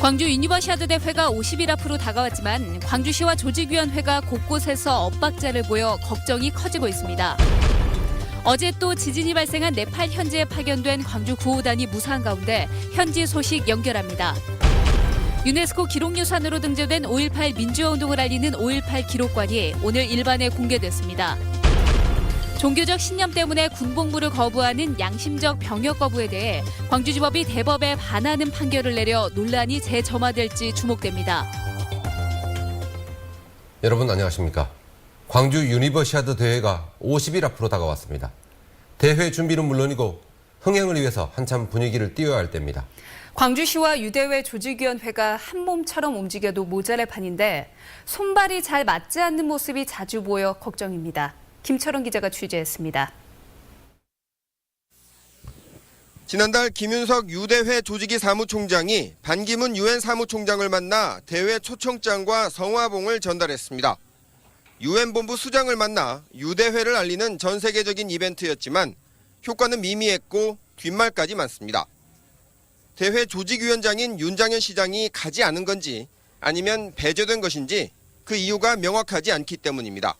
광주 유니버시아드 대회가 50일 앞으로 다가왔지만 광주시와 조직위원회가 곳곳에서 엇박자를 보여 걱정이 커지고 있습니다. 어제 또 지진이 발생한 네팔 현지에 파견된 광주 구호단이 무사한 가운데 현지 소식 연결합니다. 유네스코 기록유산으로 등재된 5.18 민주화운동을 알리는 5.18 기록관이 오늘 일반에 공개됐습니다. 종교적 신념 때문에 군복무를 거부하는 양심적 병역 거부에 대해 광주지법이 대법에 반하는 판결을 내려 논란이 재점화될지 주목됩니다. 여러분 안녕하십니까? 광주 유니버시아드 대회가 50일 앞으로 다가왔습니다. 대회 준비는 물론이고 흥행을 위해서 한참 분위기를 띄워야 할 때입니다. 광주시와 유대회 조직위원회가 한 몸처럼 움직여도 모자랄 판인데 손발이 잘 맞지 않는 모습이 자주 보여 걱정입니다. 김철원 기자가 취재했습니다. 지난달 김윤석 유대회 조직위 사무총장이 반기문 유엔 사무총장을 만나 대회 초청장과 성화봉을 전달했습니다. 유엔 본부 수장을 만나 유대회를 알리는 전 세계적인 이벤트였지만 효과는 미미했고 뒷말까지 많습니다. 대회 조직위원장인 윤장현 시장이 가지 않은 건지 아니면 배제된 것인지 그 이유가 명확하지 않기 때문입니다.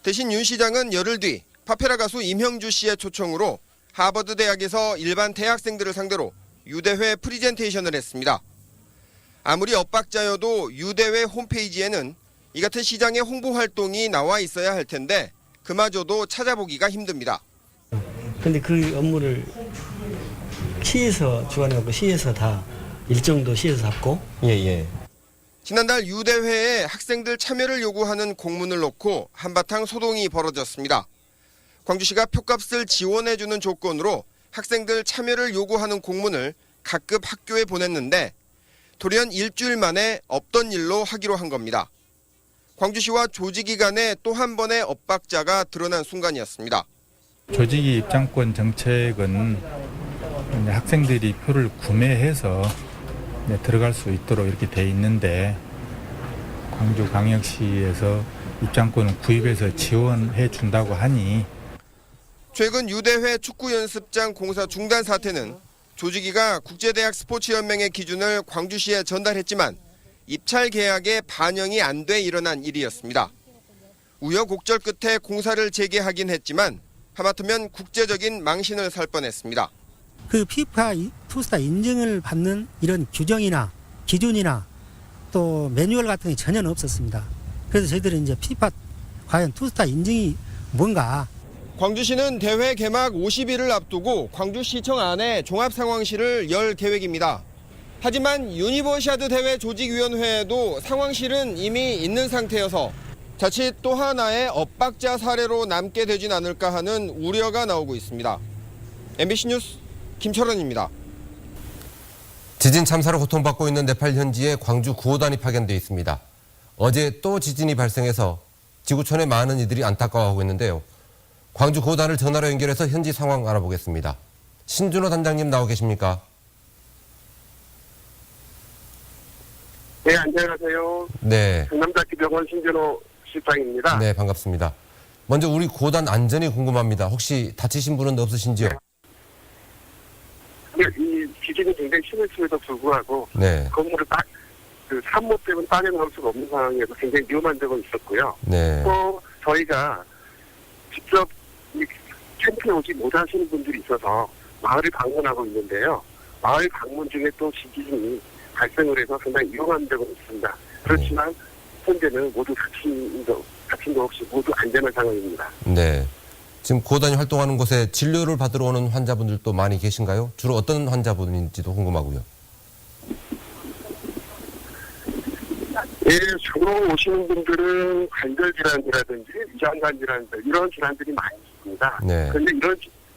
대신 윤 시장은 열흘 뒤 파페라 가수 임형주 씨의 초청으로 하버드 대학에서 일반 대학생들을 상대로 유대회 프리젠테이션을 했습니다. 아무리 엇박자여도 유대회 홈페이지에는 이 같은 시장의 홍보 활동이 나와 있어야 할 텐데 그마저도 찾아보기가 힘듭니다. 그런데 그 업무를 시에서 주관하고 시에서 다 일정도 시에서 잡고 지난달 유대회에 학생들 참여를 요구하는 공문을 놓고 한바탕 소동이 벌어졌습니다. 광주시가 표값을 지원해주는 조건으로 학생들 참여를 요구하는 공문을 각급 학교에 보냈는데 돌연 일주일 만에 없던 일로 하기로 한 겁니다. 광주시와 조직위 간에 또 한 번의 엇박자가 드러난 순간이었습니다. 조직위 입장권 정책은 학생들이 표를 구매해서 들어갈 수 있도록 이렇게 돼 있는데 광주광역시에서 입장권을 구입해서 지원해 준다고 하니 최근 유대회 축구연습장 공사 중단 사태는 조직위가 국제대학 스포츠연맹의 기준을 광주시에 전달했지만 입찰 계약에 반영이 안 돼 일어난 일이었습니다. 우여곡절 끝에 공사를 재개하긴 했지만 하마터면 국제적인 망신을 살 뻔했습니다. 그 피파 투스타 인증을 받는 이런 규정이나 기준이나 또 매뉴얼 같은 게 전혀 없었습니다. 그래서 저희들은 이제 피파 과연 투스타 인증이 뭔가. 광주시는 대회 개막 50일을 앞두고 광주시청 안에 종합상황실을 열 계획입니다. 하지만 유니버시아드 대회 조직위원회에도 상황실은 이미 있는 상태여서 자칫 또 하나의 엇박자 사례로 남게 되진 않을까 하는 우려가 나오고 있습니다. MBC 뉴스 김철원입니다. 지진 참사로 고통받고 있는 네팔 현지에 광주 구호단이 파견돼 있습니다. 어제 또 지진이 발생해서 지구촌의 많은 이들이 안타까워하고 있는데요. 광주 구호단을 전화로 연결해서 현지 상황 알아보겠습니다. 신준호 단장님 나오 계십니까? 네, 안녕하세요. 네. 경남자치병원 신준호 실장입니다. 네, 반갑습니다. 먼저 우리 구호단 안전이 궁금합니다. 혹시 다치신 분은 없으신지요? 네, 이 지진이 굉장히 심했음에도 불구하고 네. 건물을 산모 때문에 빠져나올 수가 없는 상황에서 굉장히 위험한 적은 있었고요. 네. 또 저희가 직접 이 캠프에 오지 못하시는 분들이 있어서 마을을 방문하고 있는데요. 마을 방문 중에 또 지진이 발생을 해서 상당히 위험한 적은 있습니다. 그렇지만 현재는 모두 다친 거 없이 모두 안전한 상황입니다. 네. 지금 구호단이 활동하는 곳에 진료를 받으러 오는 환자분들도 많이 계신가요? 주로 어떤 환자분인지도 궁금하고요. 예, 주로 오시는 분들은 관절 질환이라든지 위장관 질환들 이런 질환들이 많이 있습니다. 네. 그런데 이런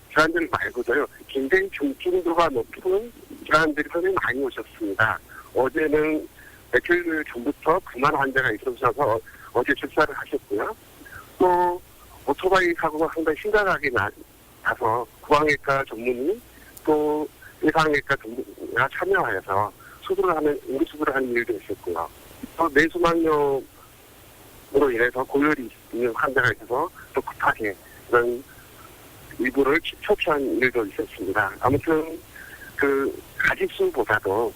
질환들 말고도요, 굉장히 중증도가 높은 질환들이 상당히 많이 오셨습니다. 어제는 며칠 전부터 비만 환자가 있으셔서 어제 출사를 하셨고요. 또 오토바이 사고가 상당히 심각하게 나서 구강외과 전문의 또 예상외과 전문의가 참여하여서 응급수술을 하는 일도 있었고요. 또 뇌수막염으로 인해서 고열이 있는 환자가 있어서 또 급하게 그런 일부를 처치한 일도 있었습니다. 아무튼 그 가짓수보다도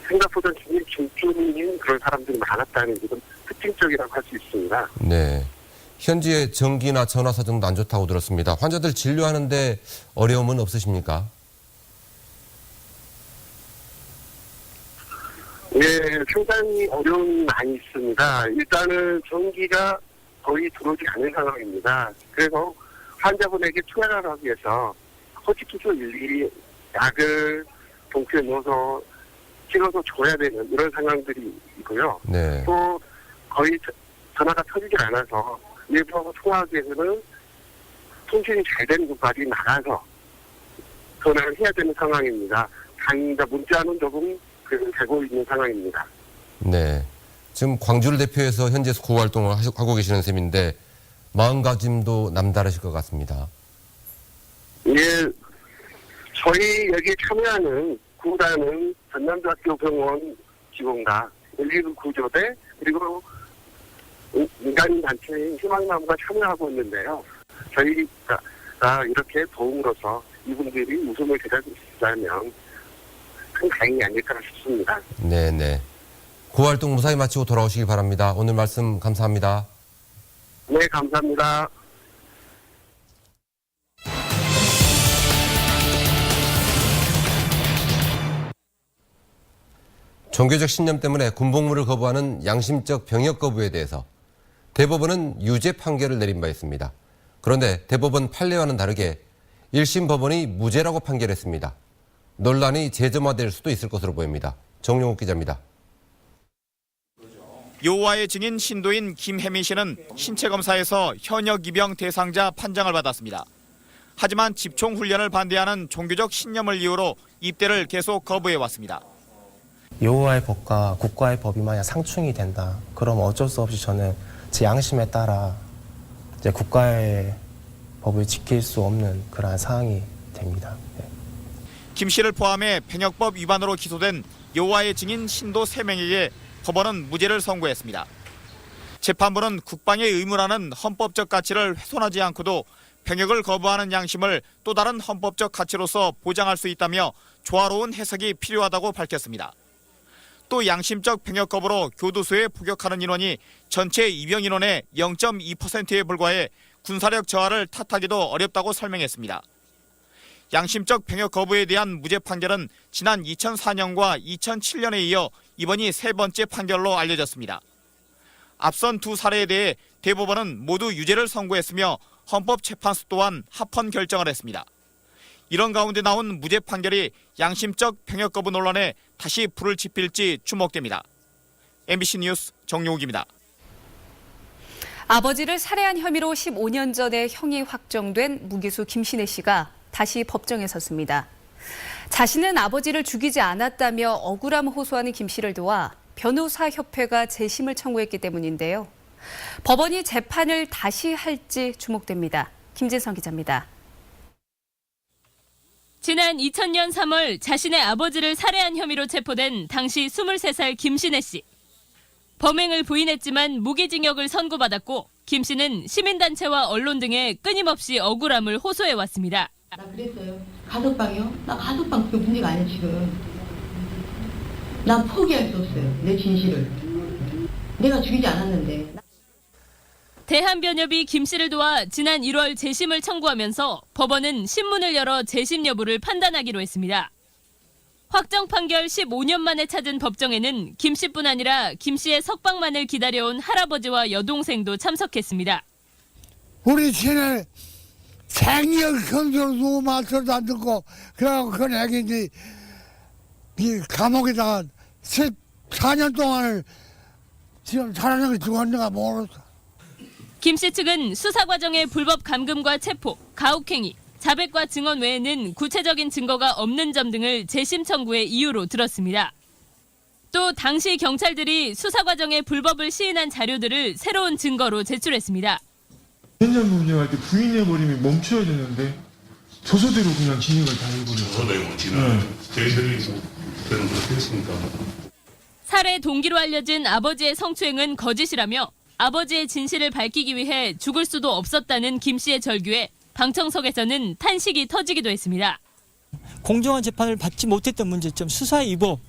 생각보다 굉장히 중증인 그런 사람들이 많았다는 게 좀 특징적이라고 할 수 있습니다. 네. 현지의 전기나 전화 사정도 안 좋다고 들었습니다. 환자들 진료하는데 어려움은 없으십니까? 예, 상당히 어려움이 많이 있습니다. 일단은 전기가 거의 들어오지 않은 상황입니다. 그래서 환자분에게 투여를 하기 위해서 허지투소 일일이 약을 봉투에 넣어서 찍어서 줘야 되는 이런 상황들이 있고요. 네. 또 거의 전화가 터지질 않아서 일부하고 통화하기 위해서는 통신이 잘 되는 곳까지 나가서 전화를 해야 되는 상황입니다. 다행히다 문자는 조금 되고 있는 상황입니다. 네. 지금 광주를 대표해서 현지에서 구호 활동을 하고 계시는 셈인데 마음가짐도 남다르실 것 같습니다. 예, 저희 여기에 참여하는 구단은 전남대학교 병원 직원과 119 구조대 그리고 민간 단체인 희망나무가 참여하고 있는데요. 저희가 이렇게 도움으로써 이분들이 웃음을 대가지고 있다면 큰 다행이 아닐까 싶습니다. 네네. 구호 활동 무사히 마치고 돌아오시기 바랍니다. 오늘 말씀 감사합니다. 네, 감사합니다. 종교적 신념 때문에 군복무를 거부하는 양심적 병역 거부에 대해서 대법원은 유죄 판결을 내린 바 있습니다. 그런데 대법원 판례와는 다르게 1심 법원이 무죄라고 판결했습니다. 논란이 재점화될 수도 있을 것으로 보입니다. 정용욱 기자입니다. 여호와의 증인 신도인 김혜민 씨는 신체 검사에서 현역 입영 대상자 판정을 받았습니다. 하지만 집총 훈련을 반대하는 종교적 신념을 이유로 입대를 계속 거부해왔습니다. 여호와의 법과 국가의 법이 만약 상충이 된다. 그럼 어쩔 수 없이 저는 제 양심에 따라 이제 국가의 법을 지킬 수 없는 그러한 상황이 됩니다. 네. 김 씨를 포함해 병역법 위반으로 기소된 여호와의 증인 신도 3명에게 법원은 무죄를 선고했습니다. 재판부는 국방의 의무라는 헌법적 가치를 훼손하지 않고도 병역을 거부하는 양심을 또 다른 헌법적 가치로서 보장할 수 있다며 조화로운 해석이 필요하다고 밝혔습니다. 또 양심적 병역 거부로 교도소에 복역하는 인원이 전체 입영 인원의 0.2%에 불과해 군사력 저하를 탓하기도 어렵다고 설명했습니다. 양심적 병역 거부에 대한 무죄 판결은 지난 2004년과 2007년에 이어 이번이 3번째 판결로 알려졌습니다. 앞선 두 사례에 대해 대법원은 모두 유죄를 선고했으며 헌법재판소 또한 합헌 결정을 했습니다. 이런 가운데 나온 무죄 판결이 양심적 병역 거부 논란에 다시 불을 지필지 주목됩니다. MBC 뉴스 정용욱입니다. 아버지를 살해한 혐의로 15년 전에 형이 확정된 무기수 김신혜 씨가 다시 법정에 섰습니다. 자신은 아버지를 죽이지 않았다며 억울함 호소하는 김 씨를 도와 변호사협회가 재심을 청구했기 때문인데요. 법원이 재판을 다시 할지 주목됩니다. 김진성 기자입니다. 지난 2000년 3월 자신의 아버지를 살해한 혐의로 체포된 당시 23살 김신혜 씨. 범행을 부인했지만 무기징역을 선고받았고 김 씨는 시민단체와 언론 등에 끊임없이 억울함을 호소해왔습니다. 나 그랬어요. 가석방이요? 나 가석방 그게 문제가 아니야 지금. 나 포기할 수 없어요. 내 진실을. 내가 죽이지 않았는데. 대한변협이 김 씨를 도와 지난 1월 재심을 청구하면서 법원은 신문을 열어 재심 여부를 판단하기로 했습니다. 확정 판결 15년 만에 찾은 법정에는 김 씨뿐 아니라 김 씨의 석방만을 기다려온 할아버지와 여동생도 참석했습니다. 우리 친애 생일 검정도 말소도 안 듣고 그래갖고 그 애기 이 감옥에다가 14년 동안을 지금 살아는 게 죽었는가 모르겠어. 김 씨 측은 수사 과정의 불법 감금과 체포, 가혹행위, 자백과 증언 외에는 구체적인 증거가 없는 점 등을 재심 청구의 이유로 들었습니다. 또 당시 경찰들이 수사 과정의 불법을 시인한 자료들을 새로운 증거로 제출했습니다. 현장 검증할 때 부인해버리면 멈춰야 되는데 조서대로 그냥 진행을 다 해버려요. 조서대로 진행. 저희들이 저는 그렇게 했습니다. 살해 동기로 알려진 아버지의 성추행은 거짓이라며 아버지의 진실을 밝히기 위해 죽을 수도 없었다는 김 씨의 절규에 방청석에서는 탄식이 터지기도 했습니다. 공정한 재판을 받지 못했던 문제점, 수사 위법,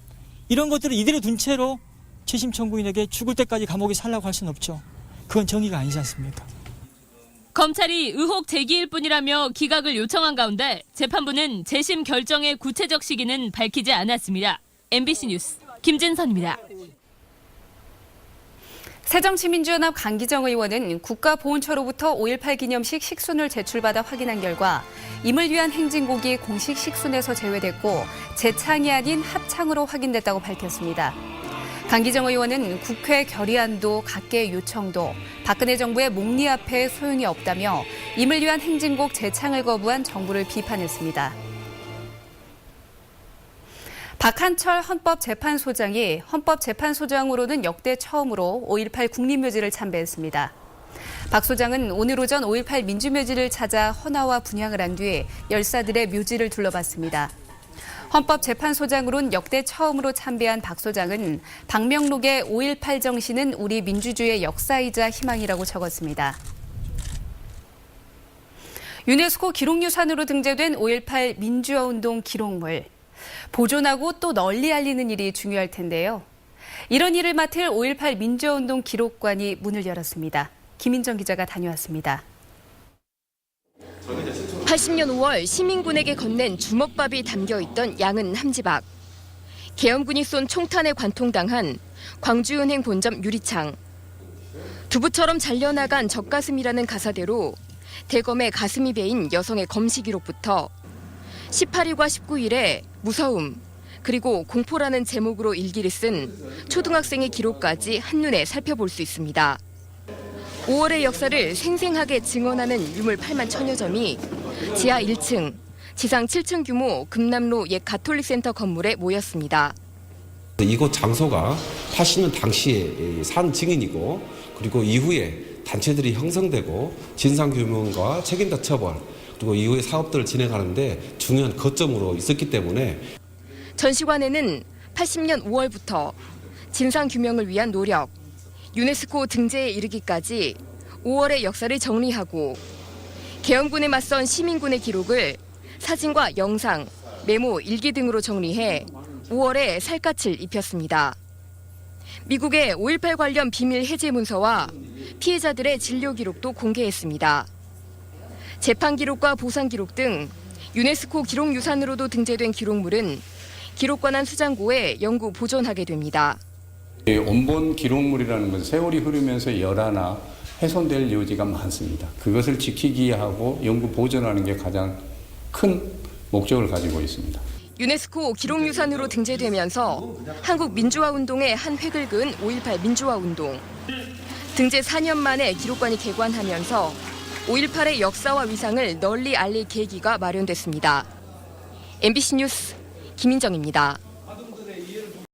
이런 것들을 이대로 둔 채로 재심 청구인에게 죽을 때까지 감옥에 살라고 할 수는 없죠. 그건 정의가 아니지 않습니까? 검찰이 의혹 제기일 뿐이라며 기각을 요청한 가운데 재판부는 재심 결정의 구체적 시기는 밝히지 않았습니다. MBC 뉴스 김진선입니다. 새정치민주연합 강기정 의원은 국가보훈처로부터 5.18 기념식 식순을 제출받아 확인한 결과 임을 위한 행진곡이 공식 식순에서 제외됐고 재창이 아닌 합창으로 확인됐다고 밝혔습니다. 강기정 의원은 국회 결의안도 각계 요청도 박근혜 정부의 목리 앞에 소용이 없다며 임을 위한 행진곡 재창을 거부한 정부를 비판했습니다. 박한철 헌법재판소장이 헌법재판소장으로는 역대 처음으로 5.18 국립묘지를 참배했습니다. 박 소장은 오늘 오전 5.18 민주묘지를 찾아 헌화와 분향을 한 뒤 열사들의 묘지를 둘러봤습니다. 헌법재판소장으로는 역대 처음으로 참배한 박 소장은 방명록에 5.18 정신은 우리 민주주의의 역사이자 희망이라고 적었습니다. 유네스코 기록유산으로 등재된 5.18 민주화운동 기록물. 보존하고 또 널리 알리는 일이 중요할 텐데요. 이런 일을 맡을 5.18 민주화운동 기록관이 문을 열었습니다. 김인정 기자가 다녀왔습니다. 80년 5월 시민군에게 건넨 주먹밥이 담겨있던 양은 함지박. 계엄군이 쏜 총탄에 관통당한 광주은행 본점 유리창. 두부처럼 잘려나간 젖가슴이라는 가사대로 대검의 가슴이 베인 여성의 검시 기록부터 18일과 19일에 무서움, 그리고 공포라는 제목으로 일기를 쓴 초등학생의 기록까지 한눈에 살펴볼 수 있습니다. 5월의 역사를 생생하게 증언하는 유물 8만 천여 점이 지하 1층, 지상 7층 규모 금남로 옛 가톨릭센터 건물에 모였습니다. 이곳 장소가 80년 당시에 산 증인이고 그리고 이후에 단체들이 형성되고 진상규명과 책임자 처벌 그리고 이후에 사업들을 진행하는데 중요한 거점으로 있었기 때문에 전시관에는 80년 5월부터 진상규명을 위한 노력, 유네스코 등재에 이르기까지 5월의 역사를 정리하고 계엄군에 맞선 시민군의 기록을 사진과 영상, 메모, 일기 등으로 정리해 5월에 살갗을 입혔습니다. 미국의 5.18 관련 비밀 해제 문서와 피해자들의 진료 기록도 공개했습니다. 재판 기록과 보상 기록 등 유네스코 기록유산으로도 등재된 기록물은 기록관안 수장고에 영구 보존하게 됩니다. 원본 기록물이라는 것은 세월이 흐르면서 열하나 훼손될 여지가 많습니다. 그것을 지키기 하고 영구 보존하는 게 가장 큰 목적을 가지고 있습니다. 유네스코 기록유산으로 등재되면서 한국 민주화운동의 한 획을 그은 5.18 민주화운동. 등재 4년 만에 기록관이 개관하면서 5.18의 역사와 위상을 널리 알릴 계기가 마련됐습니다. MBC 뉴스 김인정입니다.